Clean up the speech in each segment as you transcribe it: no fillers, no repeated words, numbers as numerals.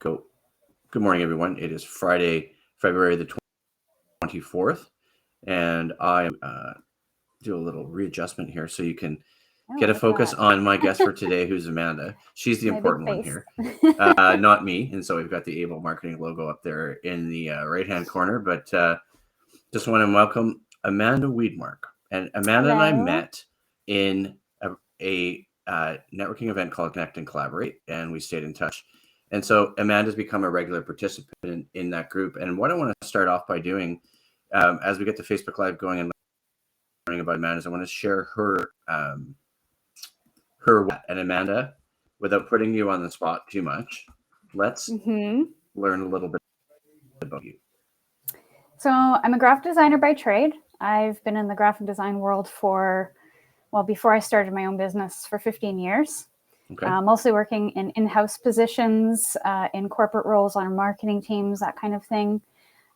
Go. Good morning, everyone. It is Friday, February the 24th, and I do a little readjustment here so you can Oh, get a look at focus that. on my guest for today, who's Amanda. She's the My big important one face. here, not me. And so we've got the Abel marketing logo up there in the right-hand corner. But just want to welcome Amanda Weedmark. And Amanda and I Hello. met in a networking event called Connect and Collaborate, and we stayed in touch. And so Amanda's become a regular participant in that group. And what I want to start off by doing, as we get the Facebook Live going and learning about Amanda, is I want to share her and Amanda, without putting you on the spot too much. Let's learn a little bit about you. So I'm a graphic designer by trade. I've been in the graphic design world before I started my own business, for 15 years. Okay. Mostly working in in-house positions, in corporate roles on marketing teams, that kind of thing.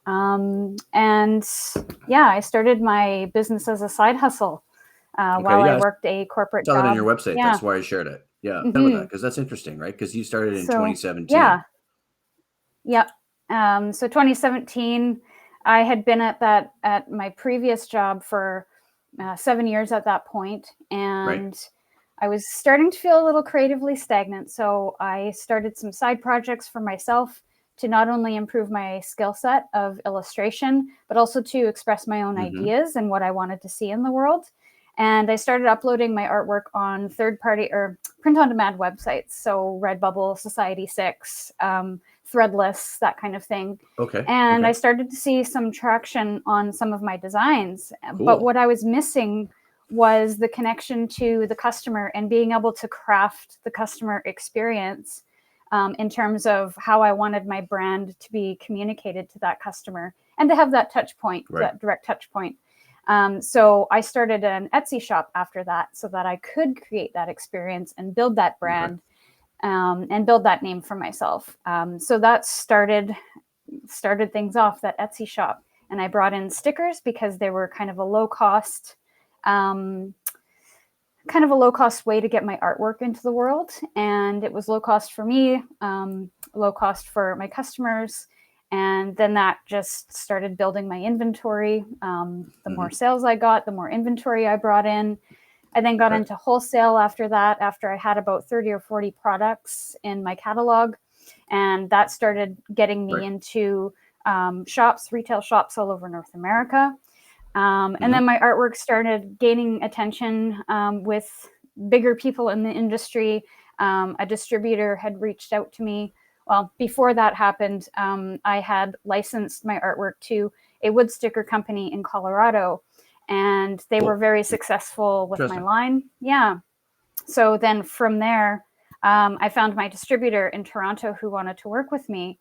I started my business as a side hustle while I worked a corporate job. I saw it on your website. Yeah. That's why I shared it. Yeah, because that's interesting, right? Because you started in 2017. Yeah. Yep. So 2017, I had been at my previous job for 7 years at that point, and I was starting to feel a little creatively stagnant. So I started some side projects for myself to not only improve my skill set of illustration, but also to express my own ideas and what I wanted to see in the world. And I started uploading my artwork on third-party or print-on-demand websites. So Redbubble, Society6, Threadless, that kind of thing. Okay. And I started to see some traction on some of my designs. Cool. But what I was missing was the connection to the customer and being able to craft the customer experience in terms of how I wanted my brand to be communicated to that customer and to have that touch point, that direct touch point. So I started an Etsy shop after that so that I could create that experience and build that brand and build that name for myself. So that started things off, that Etsy shop. And I brought in stickers because they were kind of a low cost way to get my artwork into the world. And it was low cost for me, low cost for my customers. And then that just started building my inventory. The more sales I got, the more inventory I brought in. I then got into wholesale after that, after I had about 30 or 40 products in my catalog. And that started getting me into retail shops all over North America. And then my artwork started gaining attention with bigger people in the industry. A distributor had reached out to me. Well, before that happened, I had licensed my artwork to a wood sticker company in Colorado, and they were very successful with my line. Yeah. So then from there, I found my distributor in Toronto who wanted to work with me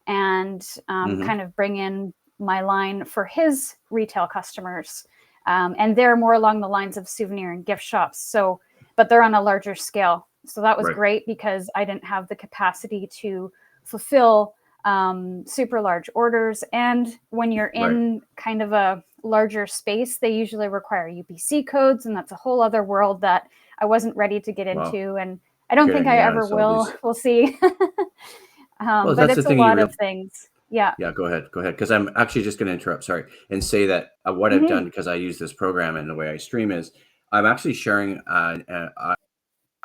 and kind of bring in my line for his retail customers. And they're more along the lines of souvenir and gift shops. But they're on a larger scale. So that was great because I didn't have the capacity to fulfill super large orders. And when you're in kind of a larger space, they usually require UPC codes. And that's a whole other world that I wasn't ready to get into. And I don't think I ever will. We'll see. But it's a lot of things. Yeah. Yeah, go ahead. Because I'm actually just going to interrupt, sorry, and say that what I've done, because I use this program and the way I stream is, I'm actually sharing,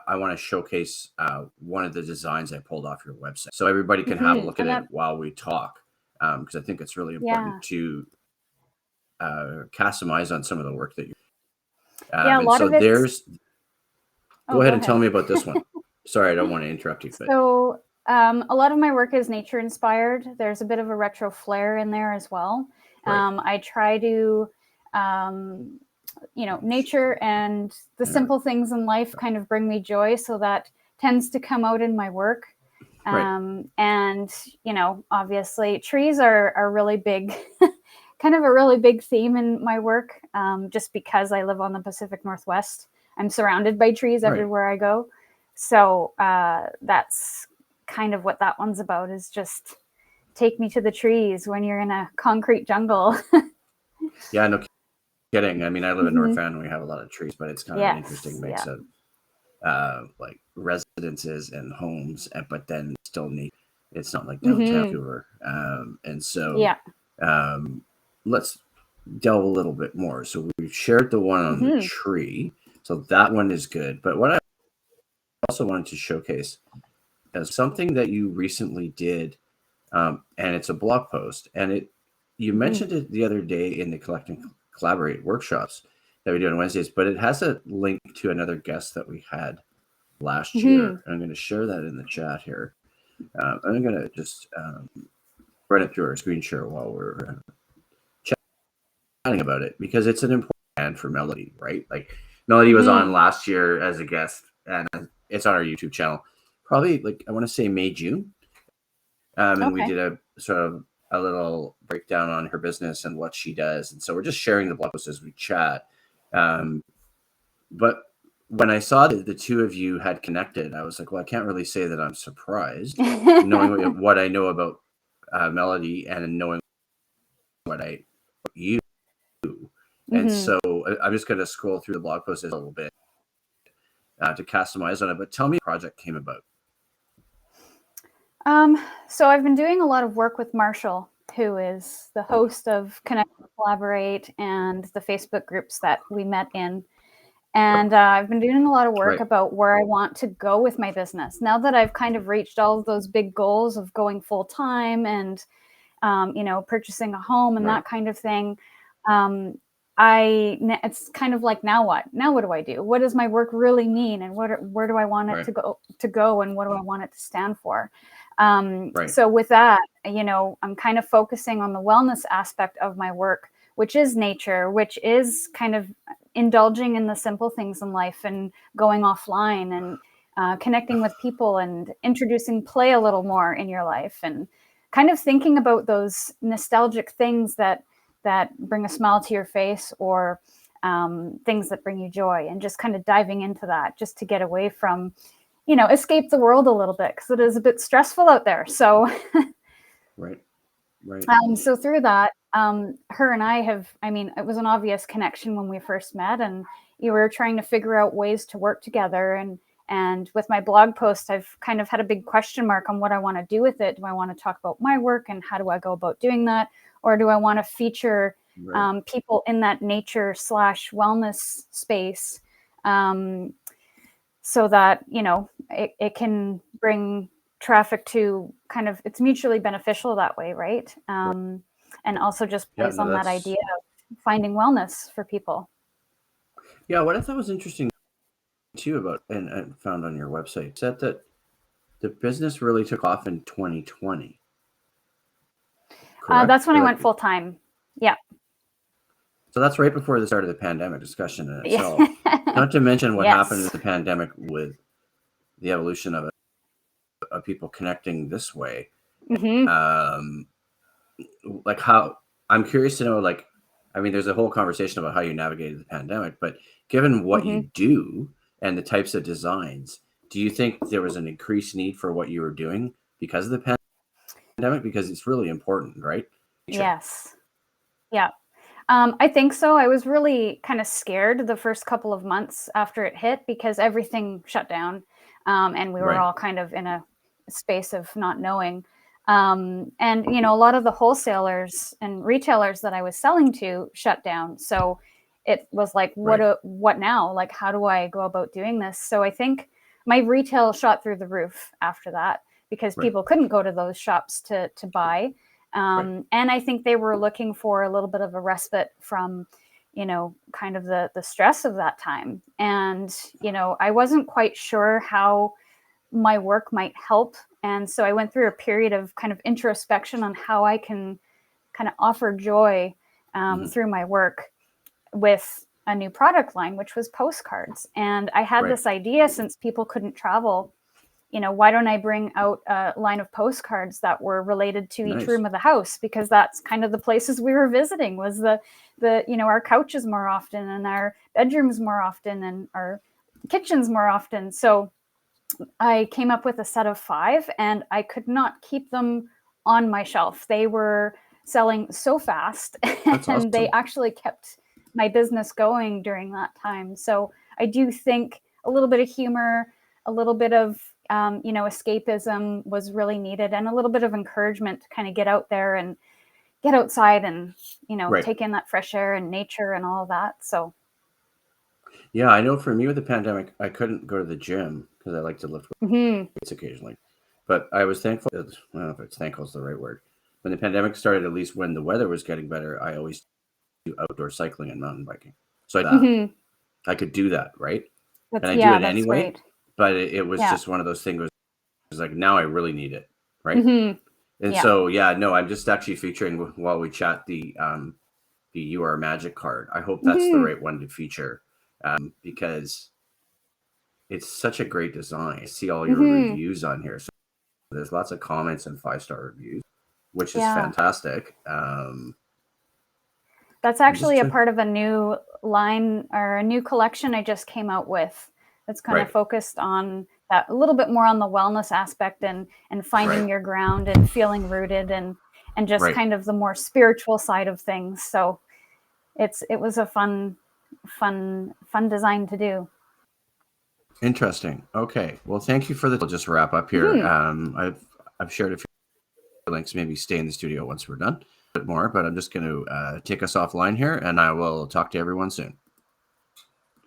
I want to showcase one of the designs I pulled off your website. So everybody can have a look at it while we talk, because I think it's really important to cast some eyes on some of the work that you're a lot of it. Go ahead and tell me about this one. Sorry, I don't want to interrupt you. But... So a lot of my work is nature inspired. There's a bit of a retro flair in there as well. I try to, nature and the simple things in life kind of bring me joy. So that tends to come out in my work. And, obviously trees are really big, kind of a really big theme in my work. Just because I live on the Pacific Northwest, I'm surrounded by trees everywhere I go. So that's kind of what that one's about, is just take me to the trees when you're in a concrete jungle. Yeah, no kidding. I mean, I live in North Van and we have a lot of trees, but it's kind of an interesting mix of like residences and homes, but then still neat. It's not like downtown Vancouver. And so let's delve a little bit more. So we've shared the one on the tree. So that one is good. But what I also wanted to showcase is something that you recently did, and it's a blog post. And you mentioned it the other day in the Collect and Collaborate workshops that we do on Wednesdays, but it has a link to another guest that we had last year. I'm going to share that in the chat here. I'm going to just run it through our screen share while we're chatting about it, because it's an important brand for Melody, right? Like Melody was on last year as a guest, and it's on our YouTube channel, probably like I want to say May, June. And we did a sort of a little breakdown on her business and what she does. And so we're just sharing the blog post as we chat. But when I saw that the two of you had connected, I was like, well, I can't really say that I'm surprised, knowing what I know about Melody and knowing what you do. And so I'm just going to scroll through the blog post a little bit to customize on it. But tell me how the project came about. So I've been doing a lot of work with Marshall, who is the host of Connect and Collaborate and the Facebook groups that we met in. And I've been doing a lot of work about where I want to go with my business. Now that I've kind of reached all of those big goals of going full time and, purchasing a home and that kind of thing, it's kind of like, now what? Now what do I do? What does my work really mean? And where do I want it to go? And what do I want it to stand for? So with that, I'm kind of focusing on the wellness aspect of my work, which is nature, which is kind of indulging in the simple things in life and going offline and connecting with people and introducing play a little more in your life and kind of thinking about those nostalgic things that bring a smile to your face or things that bring you joy, and just kind of diving into that just to get away from, escape the world a little bit, because it is a bit stressful out there. So Right. So through that, her and I it was an obvious connection when we first met, and you were trying to figure out ways to work together. And with my blog post, I've kind of had a big question mark on what I want to do with it. Do I want to talk about my work and how do I go about doing that? Or do I want to feature people in that nature / wellness space so that, it can bring traffic to kind of, it's mutually beneficial that way, right? And also just plays on that idea of finding wellness for people. Yeah, what I thought was interesting too about, and I found on your website, said that the business really took off in 2020. That's when I went full time. Yeah. So that's right before the start of the pandemic discussion in itself. Not to mention what happened in the pandemic with the evolution of people connecting this way. Like how, I'm curious to know, like, I mean, there's a whole conversation about how you navigated the pandemic, but given what you do and the types of designs, do you think there was an increased need for what you were doing because of the pandemic? Because it's really important, right? Yes. Yeah. I think so. I was really kind of scared the first couple of months after it hit because everything shut down, and we were all kind of in a space of not knowing. And, a lot of the wholesalers and retailers that I was selling to shut down. So it was like, what now? Like, how do I go about doing this? So I think my retail shot through the roof after that because people couldn't go to those shops to buy. And I think they were looking for a little bit of a respite from, kind of the stress of that time. And, I wasn't quite sure how my work might help. And so I went through a period of kind of introspection on how I can kind of offer joy through my work with a new product line, which was postcards. And I had this idea, since people couldn't travel, why don't I bring out a line of postcards that were related to each room of the house? Because that's kind of the places we were visiting, was the our couches more often and our bedrooms more often and our kitchens more often. So I came up with a set of 5 and I could not keep them on my shelf. They were selling so fast and they actually kept my business going during that time. So I do think a little bit of humor, a little bit of, escapism was really needed, and a little bit of encouragement to kind of get out there and get outside and, take in that fresh air and nature and all of that. So, Yeah, I know for me with the pandemic, I couldn't go to the gym because I like to lift mhm. weights occasionally. But I was thankful. I don't know if it's thankful is the right word. When the pandemic started, at least when the weather was getting better, I always do outdoor cycling and mountain biking. So I could do that, right? And I do it That's anyway. great. But it was Yeah. just one of those things. It was like, now I really need it, right? Mhm. And Yeah. so, yeah, no, I'm just actually featuring while we chat the You Are Magic card. I hope that's the Mhm. right one to feature, because it's such a great design. I see all your Mhm. reviews on here. So there's lots of comments and 5-star reviews, which is Yeah. fantastic. That's actually a part of a new line or a new collection I just came out with. That's kind of Right. focused on that, a little bit more on the wellness aspect and finding Right. your ground and feeling rooted and just Right. kind of the more spiritual side of things. So it was a fun design to do. Interesting. Okay. Well, thank you for the. We'll just wrap up here. I've shared a few links. Maybe stay in the studio once we're done a bit more, but I'm just going to take us offline here, and I will talk to everyone soon.